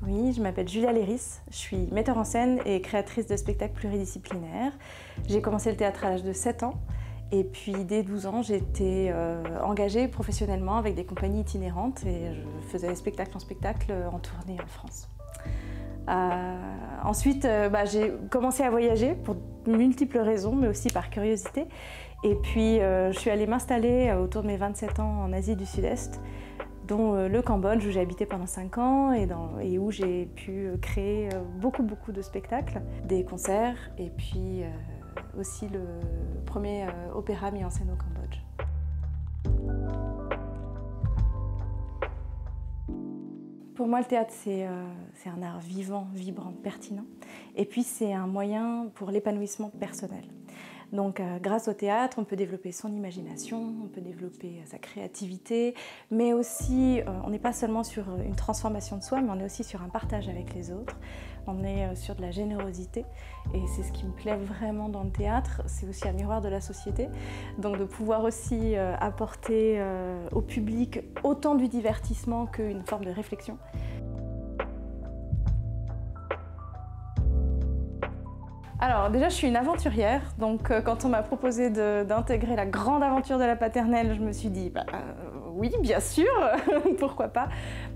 Oui, je m'appelle Julia Léris, je suis metteur en scène et créatrice de spectacles pluridisciplinaires. J'ai commencé le théâtre à l'âge de 7 ans et puis dès 12 ans j'ai été engagée professionnellement avec des compagnies itinérantes et je faisais spectacle en spectacle en tournée en France. Ensuite, j'ai commencé à voyager pour multiples raisons, mais aussi par curiosité. Et puis, je suis allée m'installer autour de mes 27 ans en Asie du Sud-Est, dont le Cambodge, où j'ai habité pendant 5 ans et où j'ai pu créer beaucoup de spectacles, des concerts, et puis aussi le premier opéra mis en scène au Cambodge. Pour moi, le théâtre, c'est un art vivant, vibrant, pertinent. Et puis, c'est un moyen pour l'épanouissement personnel. Donc, grâce au théâtre, on peut développer son imagination, on peut développer sa créativité, mais aussi, on n'est pas seulement sur une transformation de soi, mais on est aussi sur un partage avec les autres. On est sur de la générosité, et c'est ce qui me plaît vraiment dans le théâtre. C'est aussi un miroir de la société, donc de pouvoir aussi apporter au public autant du divertissement qu'une forme de réflexion. Alors déjà, je suis une aventurière, donc quand on m'a proposé d'intégrer la grande aventure de la paternelle, je me suis dit oui, bien sûr, pourquoi pas.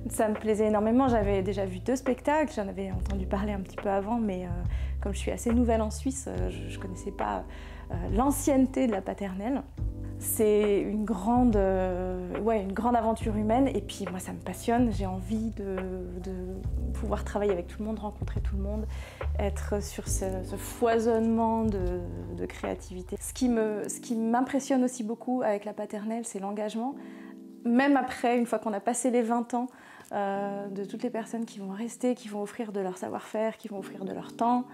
Ça me plaisait énormément, j'avais déjà vu 2 spectacles, j'en avais entendu parler un petit peu avant, mais comme je suis assez nouvelle en Suisse, je ne connaissais pas l'ancienneté de la paternelle. C'est une grande aventure humaine et puis moi ça me passionne, j'ai envie de pouvoir travailler avec tout le monde, rencontrer tout le monde, être sur ce foisonnement de créativité. Ce qui m'impressionne aussi beaucoup avec la paternelle, c'est l'engagement. Même après, une fois qu'on a passé les 20 ans, de toutes les personnes qui vont rester, qui vont offrir de leur savoir-faire, qui vont offrir de leur temps.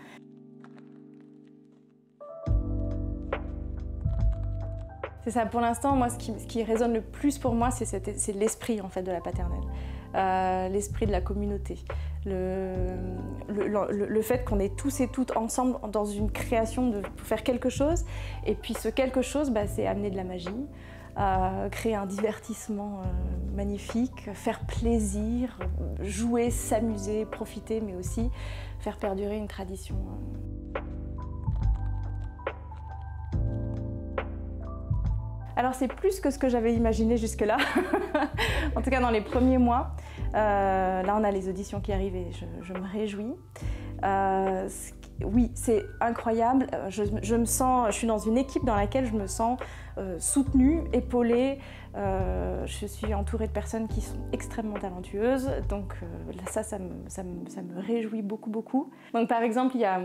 C'est ça, pour l'instant, moi, ce qui résonne le plus pour moi, c'est l'esprit en fait, de la paternelle, l'esprit de la communauté, le fait qu'on est tous et toutes ensemble dans une création pour faire quelque chose, et puis ce quelque chose, c'est amener de la magie, créer un divertissement magnifique, faire plaisir, jouer, s'amuser, profiter, mais aussi faire perdurer une tradition. Alors c'est plus que ce que j'avais imaginé jusque-là, en tout cas dans les premiers mois. Là on a les auditions qui arrivent et je me réjouis. Oui, c'est incroyable, je suis dans une équipe dans laquelle je me sens soutenue, épaulée. Je suis entourée de personnes qui sont extrêmement talentueuses, donc ça me réjouit beaucoup. Donc par exemple, il y a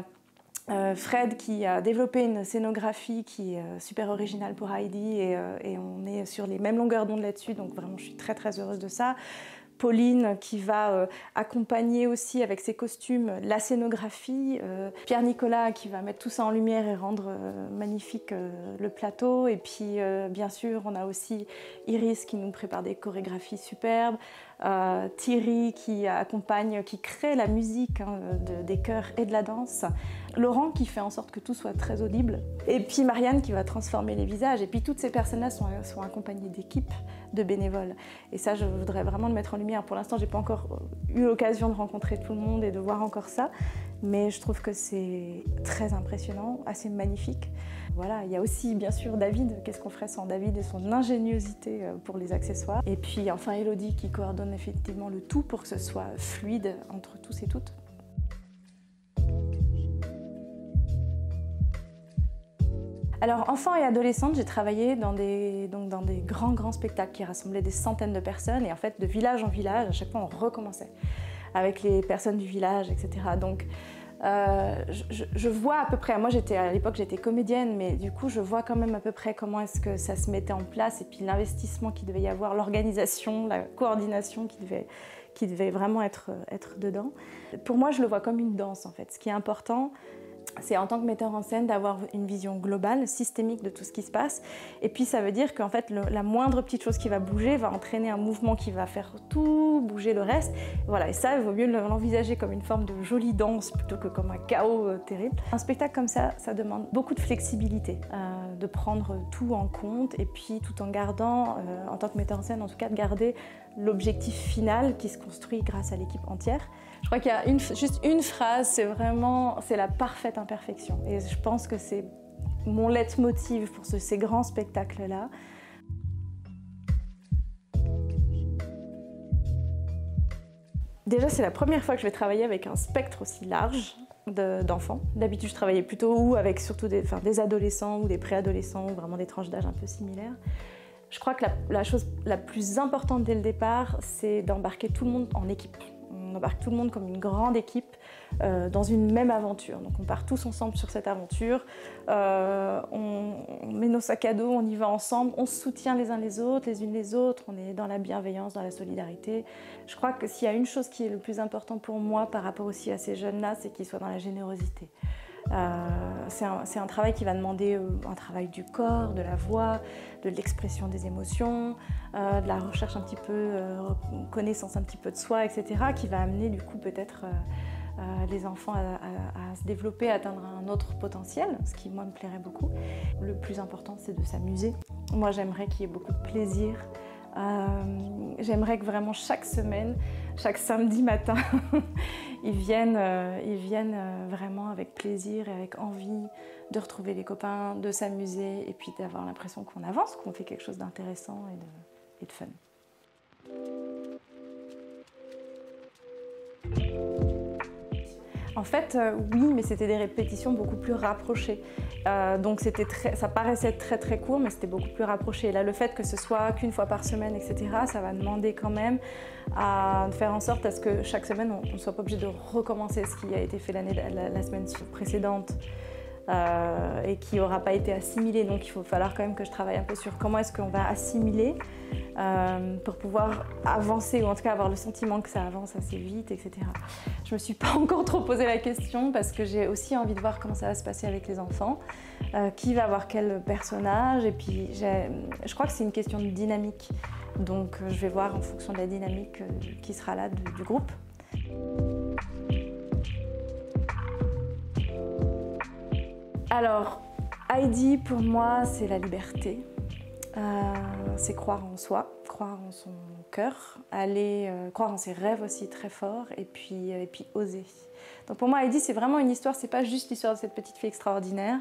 Fred qui a développé une scénographie qui est super originale pour Heidi et on est sur les mêmes longueurs d'onde là-dessus, donc vraiment je suis très heureuse de ça. Pauline qui va accompagner aussi avec ses costumes la scénographie, Pierre-Nicolas qui va mettre tout ça en lumière et rendre magnifique le plateau, et puis bien sûr on a aussi Iris qui nous prépare des chorégraphies superbes, Thierry qui accompagne, qui crée la musique des chœurs et de la danse, Laurent qui fait en sorte que tout soit très audible, et puis Marianne qui va transformer les visages, et puis toutes ces personnes-là sont accompagnées d'équipes de bénévoles, et ça je voudrais vraiment le mettre en lumière. Pour l'instant j'ai pas encore eu l'occasion de rencontrer tout le monde et de voir encore ça, mais je trouve que c'est très impressionnant, assez magnifique. Voilà, il y a aussi bien sûr David, qu'est-ce qu'on ferait sans David et son ingéniosité pour les accessoires, et puis enfin Elodie qui coordonne effectivement le tout pour que ce soit fluide entre tous et toutes. Alors, enfant et adolescente, j'ai travaillé dans des grands spectacles qui rassemblaient des centaines de personnes, et en fait, de village en village, à chaque fois, on recommençait avec les personnes du village, etc. Donc, je vois à peu près, moi à l'époque j'étais comédienne, mais du coup je vois quand même à peu près comment est-ce que ça se mettait en place, et puis l'investissement qu'il devait y avoir, l'organisation, la coordination qui devait vraiment être dedans. Pour moi je le vois comme une danse en fait. Ce qui est important, c'est en tant que metteur en scène d'avoir une vision globale, systémique de tout ce qui se passe. Et puis ça veut dire qu'en fait la moindre petite chose qui va bouger va entraîner un mouvement qui va faire tout bouger le reste. Voilà, et ça, il vaut mieux l'envisager comme une forme de jolie danse plutôt que comme un chaos terrible. Un spectacle comme ça demande beaucoup de flexibilité, de prendre tout en compte, et puis tout en gardant, en tant que metteur en scène en tout cas, de garder l'objectif final qui se construit grâce à l'équipe entière. Je crois qu'il y a juste une phrase, c'est la parfaite imperfection. Et je pense que c'est mon leitmotiv pour ces grands spectacles-là. Déjà, c'est la première fois que je vais travailler avec un spectre aussi large d'enfants. D'habitude, je travaillais plutôt avec surtout des adolescents ou des préadolescents, ou vraiment des tranches d'âge un peu similaires. Je crois que la chose la plus importante dès le départ, c'est d'embarquer tout le monde en équipe. On embarque tout le monde comme une grande équipe dans une même aventure. Donc on part tous ensemble sur cette aventure, on met nos sacs à dos, on y va ensemble, on se soutient les uns les autres, les unes les autres, on est dans la bienveillance, dans la solidarité. Je crois que s'il y a une chose qui est le plus important pour moi par rapport aussi à ces jeunes-là, c'est qu'ils soient dans la générosité. C'est un travail qui va demander un travail du corps, de la voix, de l'expression des émotions, de la recherche un petit peu, connaissance un petit peu de soi, etc., qui va amener du coup peut-être les enfants à se développer, à atteindre un autre potentiel, ce qui moi me plairait beaucoup. Le plus important, c'est de s'amuser. Moi, j'aimerais qu'il y ait beaucoup de plaisir. J'aimerais que vraiment chaque semaine, chaque samedi matin, ils viennent vraiment avec plaisir et avec envie de retrouver les copains, de s'amuser et puis d'avoir l'impression qu'on avance, qu'on fait quelque chose d'intéressant et de fun. En fait, oui, mais c'était des répétitions beaucoup plus rapprochées. Donc ça paraissait très très court, mais c'était beaucoup plus rapproché. Et là, le fait que ce soit qu'une fois par semaine, etc., ça va demander quand même à faire en sorte à ce que chaque semaine, on ne soit pas obligé de recommencer ce qui a été fait la semaine précédente. Et qui n'aura pas été assimilé. Donc il va falloir quand même que je travaille un peu sur comment est-ce qu'on va assimiler pour pouvoir avancer, ou en tout cas avoir le sentiment que ça avance assez vite, etc. Je ne me suis pas encore trop posé la question parce que j'ai aussi envie de voir comment ça va se passer avec les enfants, qui va avoir quel personnage, et puis je crois que c'est une question de dynamique. Donc je vais voir en fonction de la dynamique qui sera là du groupe. Alors, Heidi, pour moi, c'est la liberté. C'est croire en soi, croire en son cœur, croire en ses rêves aussi très fort, et puis oser. Donc pour moi, Heidi, c'est vraiment une histoire, c'est pas juste l'histoire de cette petite fille extraordinaire,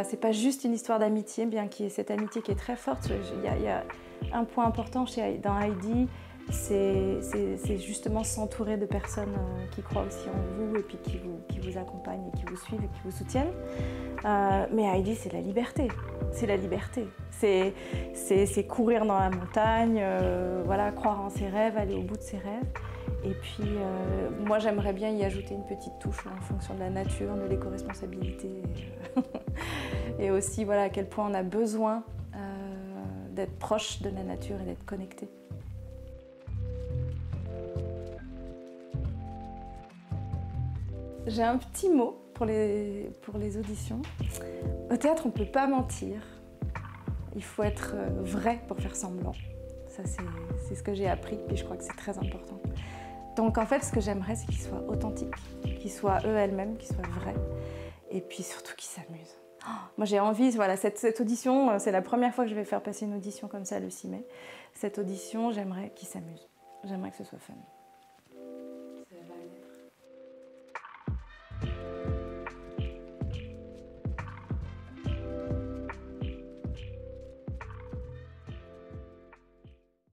c'est pas juste une histoire d'amitié, bien qu'il y ait cette amitié qui est très forte. Il y a un point important dans Heidi, c'est justement s'entourer de personnes qui croient aussi en vous et puis qui vous accompagnent et qui vous suivent et qui vous soutiennent. Mais Heidi, c'est la liberté. C'est la liberté. C'est courir dans la montagne, voilà, croire en ses rêves, aller au bout de ses rêves. Et puis, moi, j'aimerais bien y ajouter une petite touche en fonction de la nature, de l'éco-responsabilité. Et aussi, voilà, à quel point on a besoin d'être proche de la nature et d'être connecté. J'ai un petit mot pour les auditions. Au théâtre, on ne peut pas mentir. Il faut être vrai pour faire semblant. Ça, c'est ce que j'ai appris, puis je crois que c'est très important. Donc en fait, ce que j'aimerais, c'est qu'ils soient authentiques, qu'ils soient eux-mêmes, qu'ils soient vrais, et puis surtout qu'ils s'amusent. Oh, moi, j'ai envie, voilà, cette audition, c'est la première fois que je vais faire passer une audition comme ça le 6 mai. Cette audition, j'aimerais qu'ils s'amusent. J'aimerais que ce soit fun.